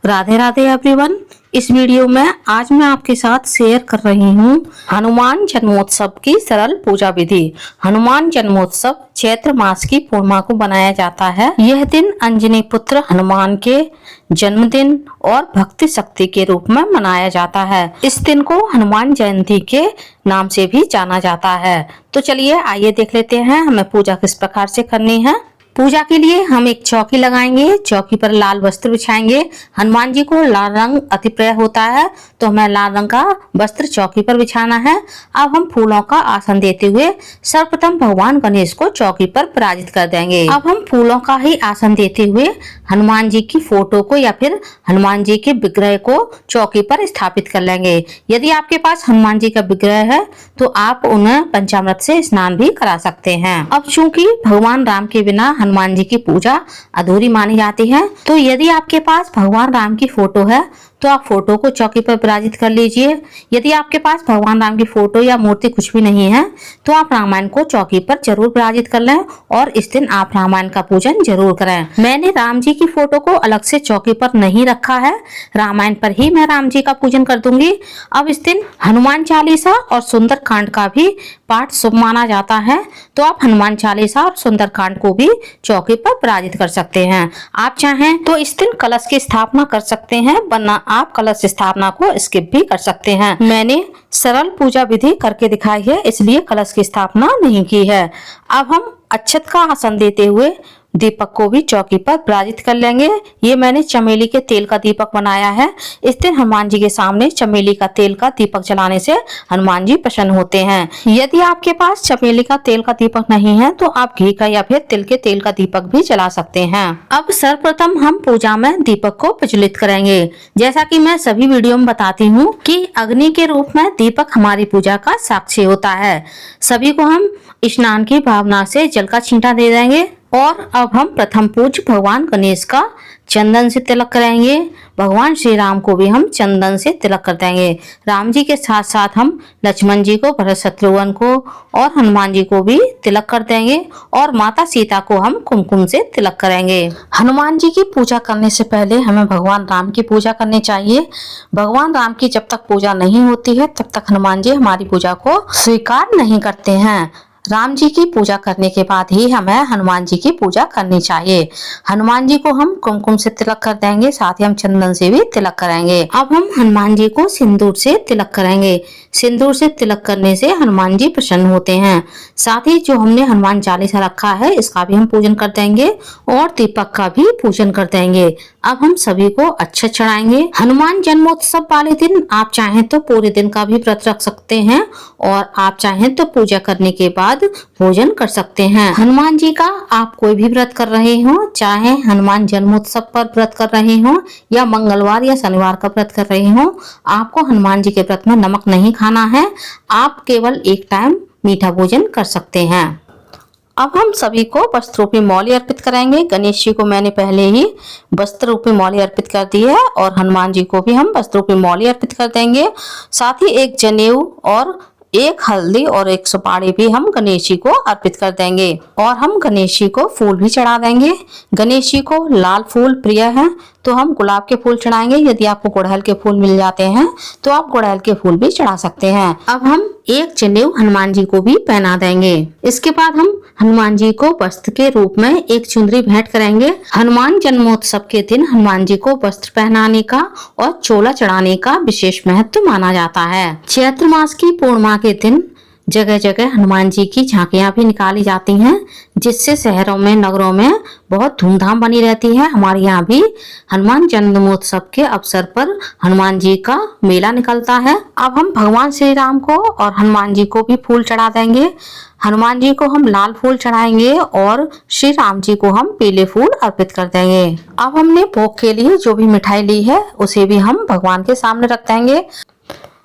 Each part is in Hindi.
राधे राधे एवरीवन। इस वीडियो में आज मैं आपके साथ शेयर कर रही हूँ हनुमान जन्मोत्सव की सरल पूजा विधि। हनुमान जन्मोत्सव चैत्र मास की पूर्णिमा को बनाया जाता है। यह दिन अंजनी पुत्र हनुमान के जन्मदिन और भक्ति शक्ति के रूप में मनाया जाता है। इस दिन को हनुमान जयंती के नाम से भी जाना जाता है। तो चलिए आइए देख लेते हैं हमें पूजा किस प्रकार से करनी है। पूजा के लिए हम एक चौकी लगाएंगे। चौकी पर लाल वस्त्र बिछाएंगे। हनुमान जी को लाल रंग अति प्रिय होता है, तो हमें लाल रंग का वस्त्र चौकी पर बिछाना है। अब हम फूलों का आसन देते हुए सर्वप्रथम भगवान गणेश को चौकी पर पराजित कर देंगे। अब हम फूलों का ही आसन देते हुए हनुमान जी की फोटो को या फिर हनुमान जी के विग्रह को चौकी पर स्थापित कर लेंगे। यदि आपके पास हनुमान जी का विग्रह है तो आप उन्हें पंचामृत से स्नान भी करा सकते हैं। अब चूंकि भगवान राम के बिना हनुमान जी की पूजा अधूरी मानी जाती है, तो यदि आपके पास भगवान राम की फोटो है तो आप फोटो को चौकी पर विराजित कर लीजिए। यदि आपके पास भगवान राम की फोटो या मूर्ति कुछ भी नहीं है तो आप रामायण को चौकी पर जरूर विराजित कर लें और इस दिन आप रामायण का पूजन जरूर करें। मैंने राम जी की फोटो को अलग से चौकी पर नहीं रखा है, रामायण पर ही मैं राम जी का पूजन कर दूंगी। अब इस दिन हनुमान चालीसा और सुंदर कांड का भी पाठ शुभ माना जाता है, तो आप हनुमान चालीसा और सुंदर कांड को भी चौकी पर विराजित कर सकते हैं। आप चाहें तो इस दिन कलश की स्थापना कर सकते हैं, वरना आप कलश स्थापना को स्किप भी कर सकते हैं। मैंने सरल पूजा विधि करके दिखाई है, इसलिए कलश की स्थापना नहीं की है। अब हम अक्षत का आसन देते हुए दीपक को भी चौकी पर विराजित कर लेंगे। ये मैंने चमेली के तेल का दीपक बनाया है। इस दिन हनुमान जी के सामने चमेली का तेल का दीपक जलाने से हनुमान जी प्रसन्न होते हैं। यदि आपके पास चमेली का तेल का दीपक नहीं है तो आप घी का या फिर तिल के तेल का दीपक भी जला सकते हैं। अब सर्वप्रथम हम पूजा में दीपक को प्रज्वलित करेंगे। जैसा कि मैं सभी वीडियो में बताती हूँ कि अग्नि के रूप में दीपक हमारी पूजा का साक्षी होता है। सभी को हम स्नान की भावना से जल का छींटा दे देंगे और अब हम प्रथम पूज्य भगवान गणेश का चंदन से तिलक करेंगे। भगवान श्री राम को भी हम चंदन से तिलक कर देंगे। राम जी के साथ साथ हम लक्ष्मण जी को, भरत शत्रुघ्न को और हनुमान जी को भी तिलक कर देंगे और माता सीता को हम कुमकुम से तिलक करेंगे। हनुमान जी की पूजा करने से पहले हमें भगवान राम की पूजा करनी चाहिए। भगवान राम की जब तक पूजा नहीं होती है तब तक हनुमान जी हमारी पूजा को स्वीकार नहीं करते हैं। राम जी की पूजा करने के बाद ही हमें हनुमान जी की पूजा करनी चाहिए। हनुमान जी को हम कुमकुम से तिलक कर देंगे, साथ ही हम चंदन से भी तिलक करेंगे। अब हम हनुमान जी को सिंदूर से तिलक करेंगे। सिंदूर से तिलक करने से हनुमान जी प्रसन्न होते हैं। साथ ही जो हमने हनुमान चालीसा रखा है इसका भी हम पूजन कर देंगे और दीपक का भी पूजन कर देंगे। अब हम सभी को अक्षत चढ़ाएंगे। हनुमान जन्मोत्सव वाले दिन आप चाहें तो पूरे दिन का भी व्रत रख सकते हैं और आप चाहें तो पूजा करने के बाद भोजन कर सकते हैं। हनुमान जी का आप कोई भी व्रत कर रहे हो, चाहे हनुमान जन्मोत्सव पर व्रत कर रहे हो या मंगलवार या शनिवार का व्रत कर रहे हो, आपको हनुमान जी के व्रत में नमक नहीं खाना है। आप केवल एक टाइम मीठा भोजन कर सकते हैं। अब हम सभी को वस्त्र रूपी मौली अर्पित करेंगे। गणेश जी को मैंने पहले ही वस्त्र रूपी मौली अर्पित कर दी है और हनुमान जी को भी हम वस्त्र रूपी मौली अर्पित कर देंगे। साथ ही एक जनेऊ और एक हल्दी और एक सुपारी भी हम गणेश जी को अर्पित कर देंगे और हम गणेश जी को फूल भी चढ़ा देंगे। गणेश जी को लाल फूल प्रिय है तो हम गुलाब के फूल चढ़ाएंगे। यदि आपको गुड़हल के फूल मिल जाते हैं तो आप गुड़हल के फूल भी चढ़ा सकते हैं। अब हम एक जनेऊ हनुमान जी को भी पहना देंगे। इसके बाद हम हनुमान जी को वस्त्र के रूप में एक चुनरी भेंट करेंगे। हनुमान जन्मोत्सव के दिन हनुमान जी को वस्त्र पहनाने का और चोला चढ़ाने का विशेष महत्व माना जाता है। चैत्र मास की पूर्णिमा के दिन जगह जगह हनुमान जी की झांकियां भी निकाली जाती हैं, जिससे शहरों में, नगरों में बहुत धूमधाम बनी रहती है। हमारे यहाँ भी हनुमान जन्मोत्सव के अवसर पर हनुमान जी का मेला निकलता है। अब हम भगवान श्री राम को और हनुमान जी को भी फूल चढ़ा देंगे। हनुमान जी को हम लाल फूल चढ़ाएंगे और श्री राम जी को हम पीले फूल अर्पित कर देंगे। अब हमने भोग के लिए जो भी मिठाई ली है उसे भी हम भगवान के सामने रख देंगे।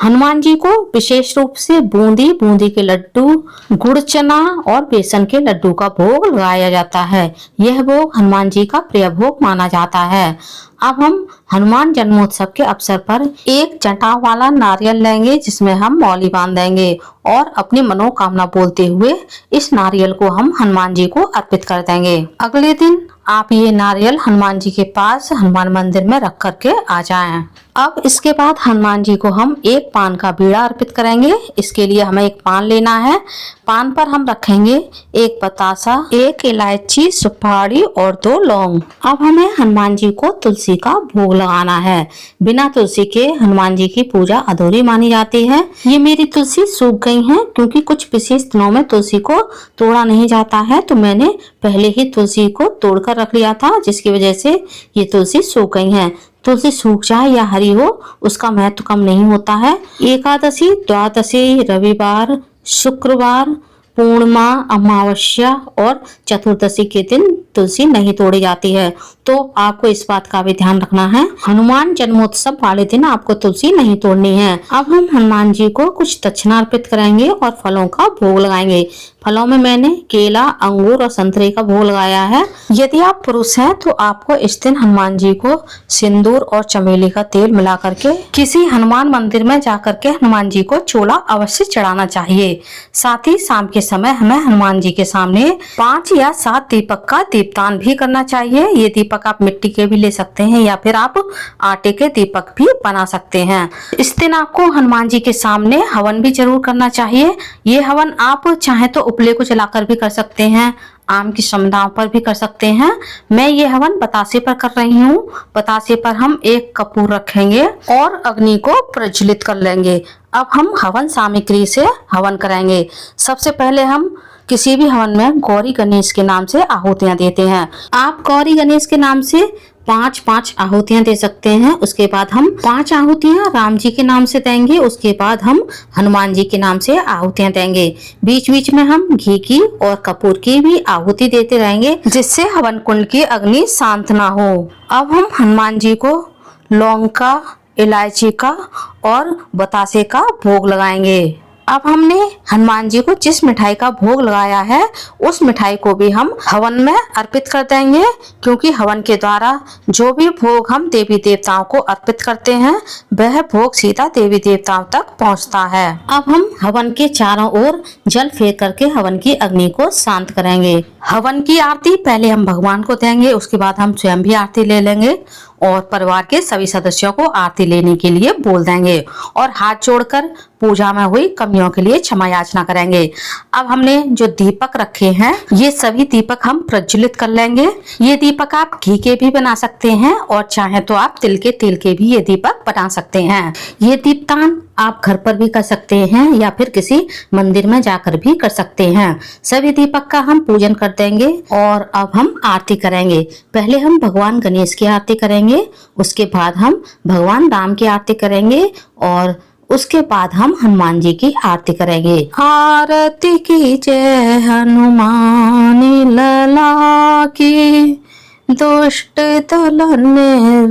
हनुमान जी को विशेष रूप से बूंदी के लड्डू, गुड़ चना और बेसन के लड्डू का भोग लगाया जाता है। यह भोग हनुमान जी का प्रिय भोग माना जाता है। अब हम हनुमान जन्मोत्सव के अवसर पर एक जटाव वाला नारियल लेंगे, जिसमें हम मौली बांध देंगे और अपनी मनोकामना बोलते हुए इस नारियल को हम हनुमान जी को अर्पित कर देंगे। अगले दिन आप ये नारियल हनुमान जी के पास हनुमान मंदिर में रख करके आ जाएं। अब इसके बाद हनुमान जी को हम एक पान का बीड़ा अर्पित करेंगे। इसके लिए हमें एक पान लेना है। पान पर हम रखेंगे एक बतासा, एक इलायची, सुपारी और 2 लौंग। अब हमें हनुमान जी को तुलसी का भोग लगाना है। बिना तुलसी के हनुमान जी की पूजा अधूरी मानी जाती है। ये मेरी तुलसी सूख गई है क्योंकि कुछ विशेष दिनों में तुलसी को तोड़ा नहीं जाता है, तो मैंने पहले ही तुलसी को तोड़कर रख लिया था, जिसकी वजह से ये तुलसी सूख गई है। तुलसी सूख जाए या हरी हो, उसका महत्व कम नहीं होता है। एकादशी, द्वादशी, रविवार, शुक्रवार, पूर्णिमा, अमावस्या और चतुर्दशी के दिन तुलसी नहीं तोड़ी जाती है, तो आपको इस बात का भी ध्यान रखना है। हनुमान जन्मोत्सव वाले दिन आपको तुलसी नहीं तोड़नी है। अब हम हनुमान जी को कुछ दक्षिणा अर्पित करेंगे और फलों का भोग लगाएंगे। फलों में मैंने केला, अंगूर और संतरे का भोग लगाया है। यदि आप पुरुष हैं तो आपको इस दिन हनुमान जी को सिंदूर और चमेली का तेल मिला करके किसी हनुमान मंदिर में जा करके हनुमान जी को चोला अवश्य चढ़ाना चाहिए। साथ ही शाम के समय हमें हनुमान जी के सामने 5 या 7 दीपक का दीपदान भी करना चाहिए। ये दीपक आप मिट्टी के भी ले सकते हैं या फिर आप आटे के दीपक भी बना सकते हैं। इस दिन आपको हनुमान जी के सामने हवन भी जरूर करना चाहिए। ये हवन आप चाहे तो उपले को जलाकर भी कर सकते हैं, आम की समुदाओं पर भी कर सकते हैं। मैं ये हवन बतासे पर कर रही हूँ। बतासे पर हम एक कपूर रखेंगे और अग्नि को प्रज्वलित कर लेंगे। अब हम हवन सामग्री से हवन करेंगे। सबसे पहले हम किसी भी हवन में गौरी गणेश के नाम से आहुतियां देते हैं। आप गौरी गणेश के नाम से 5-5 आहुतियां दे सकते हैं। उसके बाद हम 5 आहुतियां राम जी के नाम से देंगे। उसके बाद हम हनुमान जी के नाम से आहुतियां देंगे। बीच बीच में हम घी की और कपूर की भी आहुति देते रहेंगे, जिससे हवन कुंड की अग्नि शांत ना हो। अब हम हनुमान जी को लौंग का, इलायची का और बतासे का भोग लगाएंगे। अब हमने हनुमान जी को जिस मिठाई का भोग लगाया है उस मिठाई को भी हम हवन में अर्पित कर देंगे, क्योंकि हवन के द्वारा जो भी भोग हम देवी देवताओं को अर्पित करते हैं वह भोग सीधा देवी देवताओं तक पहुंचता है। अब हम हवन के चारों ओर जल फेंक करके हवन की अग्नि को शांत करेंगे। हवन की आरती पहले हम भगवान को देंगे, उसके बाद हम स्वयं भी आरती ले लेंगे और परिवार के सभी सदस्यों को आरती लेने के लिए बोल देंगे और हाथ जोड़कर पूजा में हुई कमियों के लिए क्षमा याचना करेंगे। अब हमने जो दीपक रखे हैं ये सभी दीपक हम प्रज्वलित कर लेंगे। ये दीपक आप घी के भी बना सकते हैं और चाहे तो आप तिल के भी ये दीपक बना सकते हैं। ये दीपदान आप घर पर भी कर सकते हैं या फिर किसी मंदिर में जाकर भी कर सकते हैं। सभी दीपक का हम पूजन कर देंगे और अब हम आरती करेंगे। पहले हम भगवान गणेश की आरती करेंगे, उसके बाद हम भगवान राम की आरती करेंगे और उसके बाद हम हनुमान जी की आरती करेंगे। आरती की जय हनुमान लला की, दुष्ट दलन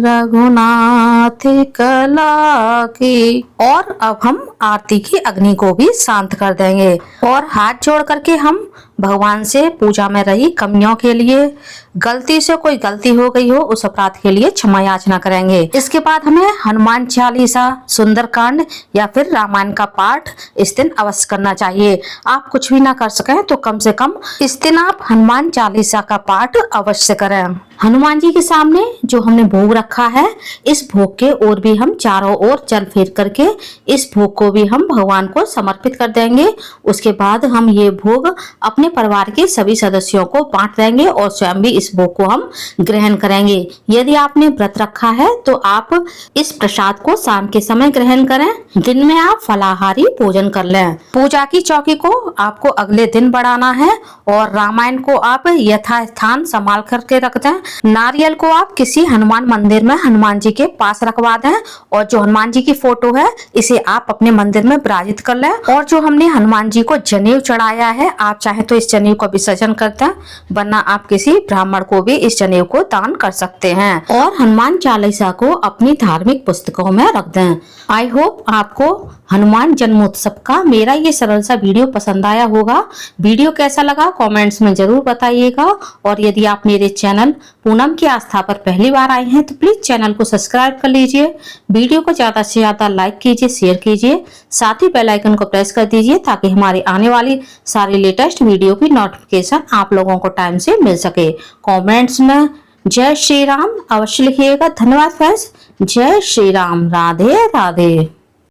रघुनाथ कला की। और अब हम आरती की अग्नि को भी शांत कर देंगे और हाथ जोड़ करके हम भगवान से पूजा में रही कमियों के लिए, गलती से कोई गलती हो गई हो उस अपराध के लिए क्षमा याचना करेंगे। इसके बाद हमें हनुमान चालीसा, सुंदरकांड या फिर रामायण का पाठ इस दिन अवश्य करना चाहिए। आप कुछ भी ना कर सकें तो कम से कम इस दिन आप हनुमान चालीसा का पाठ अवश्य करें। हनुमान जी के सामने जो हमने भोग रखा है इस भोग के ओर भी हम चारों ओर जल फेर करके इस भोग को भी हम भगवान को समर्पित कर देंगे। उसके बाद हम ये भोग अपने परिवार के सभी सदस्यों को बांट देंगे और स्वयं भी इस भोग को हम ग्रहण करेंगे। यदि आपने व्रत रखा है तो आप इस प्रसाद को शाम के समय ग्रहण करें। दिन में आप फलाहारी भोजन कर लें। पूजा की चौकी को आपको अगले दिन बढ़ाना है और रामायण को आप यथास्थान संभाल करके रख दें। नारियल को आप किसी हनुमान मंदिर में हनुमान जी के पास रखवा दें और जो हनुमान जी की फोटो है इसे आप अपने मंदिर में विराजित कर लें। और जो हमने हनुमान जी को जनेऊ चढ़ाया है आप चाहे तो इस जनेऊ को विसर्जन कर दें, वरना आप किसी ब्राह्मण को भी इस जनेऊ को दान कर सकते हैं। और हनुमान चालीसा को अपनी धार्मिक पुस्तकों में रख दें। आई होप आपको हनुमान जन्मोत्सव का मेरा ये सरल सा वीडियो पसंद आया होगा। वीडियो कैसा लगा कमेंट्स में जरूर बताइएगा और यदि आप मेरे चैनल पूनम की आस्था पर पहली बार आए हैं तो प्लीज चैनल को सब्सक्राइब कर लीजिए, वीडियो को ज्यादा से ज्यादा लाइक कीजिए, शेयर कीजिए, साथ ही बेल आइकन को प्रेस कर दीजिए ताकि हमारी आने वाली सारी लेटेस्ट वीडियो की नोटिफिकेशन आप लोगों को टाइम से मिल सके। कमेंट्स में जय श्री राम अवश्य लिखिएगा। धन्यवाद फ्रेंड्स। जय श्री राम। राधे राधे।